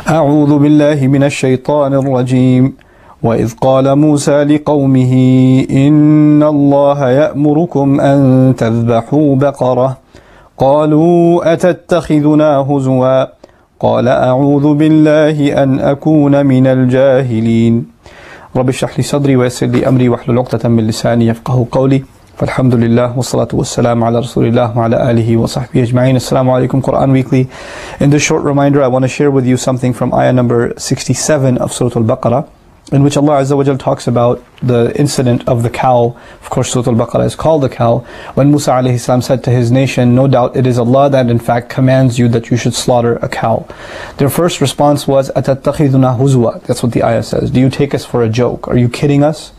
أعوذ بالله من الشيطان الرجيم وإذ قال موسى لقومه إن الله يأمركم أن تذبحوا بقرة قالوا أتتخذنا هزوا قال أعوذ بالله أن أكون من الجاهلين رب اشرح لي صدري ويسر لي أمري واحلل عقدة من لساني يفقهوا قولي فالحمد لله والصلاة والسلام على رسول الله وعلى آله وصحبه أجمعين. Assalamu alaikum, Quran Weekly. In this short reminder, I want to share with you something from ayah number 67 of Surah Al-Baqarah, in which Allah Azza wa Jal talks about the incident of the cow. Of course, Surah Al-Baqarah is called the cow. When Musa alayhi salam said to his nation, no doubt it is Allah that in fact commands you that you should slaughter a cow. Their first response was, أَتَتَّخِذُنَا هُزُوًا. That's what the ayah says. Do you take us for a joke? Are you kidding us?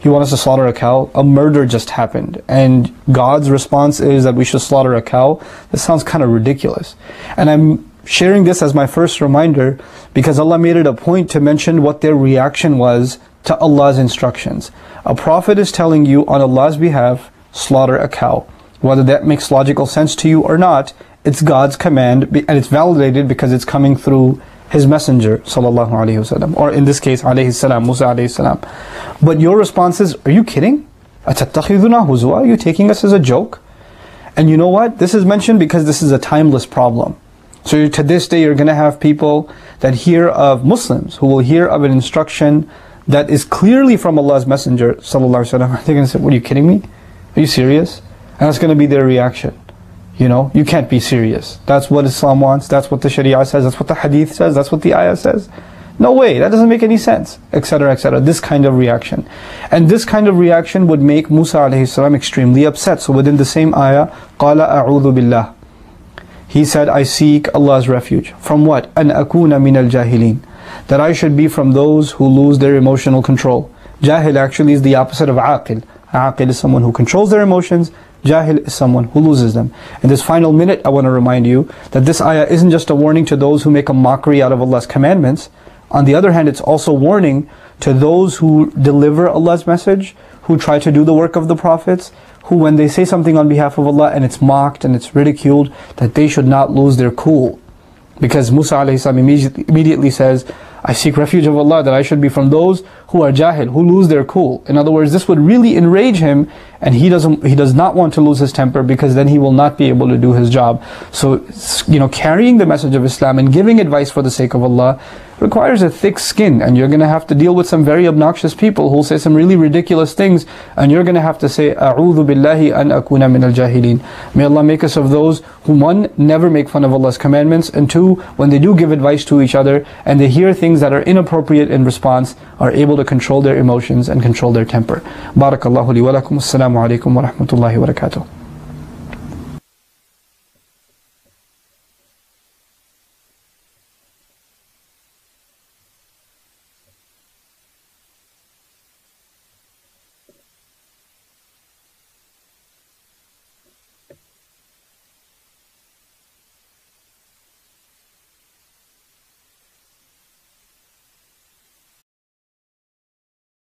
You want us to slaughter a cow? A murder just happened. And God's response is that we should slaughter a cow? This sounds kind of ridiculous. And I'm sharing this as my first reminder because Allah made it a point to mention what their reaction was to Allah's instructions. A prophet is telling you on Allah's behalf, slaughter a cow. Whether that makes logical sense to you or not, it's God's command and it's validated because it's coming through His messenger sallallahu alaihi wasallam, or in this case alayhi salam, Musa alayhi salam. But your response is, are you kidding? أَتَتَّخِذُنَا هُزُوًا? Are you taking us as a joke? And you know what? This is mentioned because this is a timeless problem. So to this day you're going to have people that hear of Muslims who will hear of an instruction that is clearly from Allah's messenger sallallahu alaihi wasallam. They're going to say, what, are you kidding me? Are you serious? And that's going to be their reaction. You know, you can't be serious. That's what Islam wants, that's what the Sharia says, that's what the Hadith says, that's what the Ayah says. No way, that doesn't make any sense, etc., etc. This kind of reaction. And this kind of reaction would make Musa alayhi salam extremely upset. So within the same Ayah, قَالَ أَعُوذُ بِاللَّهِ. He said, I seek Allah's refuge. From what? أَنْ أَكُونَ مِنَ الْجَاهِلِينَ. That I should be from those who lose their emotional control. Jahil actually is the opposite of aqil. Aqil is someone who controls their emotions. Jahil is someone who loses them. In this final minute, I want to remind you that this ayah isn't just a warning to those who make a mockery out of Allah's commandments. On the other hand, it's also warning to those who deliver Allah's message, who try to do the work of the prophets, who when they say something on behalf of Allah and it's mocked and it's ridiculed, that they should not lose their cool. Because Musa alayhi salam immediately says, I seek refuge of Allah that I should be from those who are jahil, who lose their cool. In other words, this would really enrage him, and he does not want to lose his temper, because then he will not be able to do his job. So, you know, carrying the message of Islam and giving advice for the sake of Allah requires a thick skin, and you're going to have to deal with some very obnoxious people who will say some really ridiculous things, and you're going to have to say, A'udhu billahi an akuna min al-jahilin. May Allah make us of those who, one, never make fun of Allah's commandments, and two, when they do give advice to each other and they hear things that are inappropriate in response, are able to control their emotions and control their temper. Barakallahu li wa lakum. Assalamu alaikum wa rahmatullahi wa barakatuh.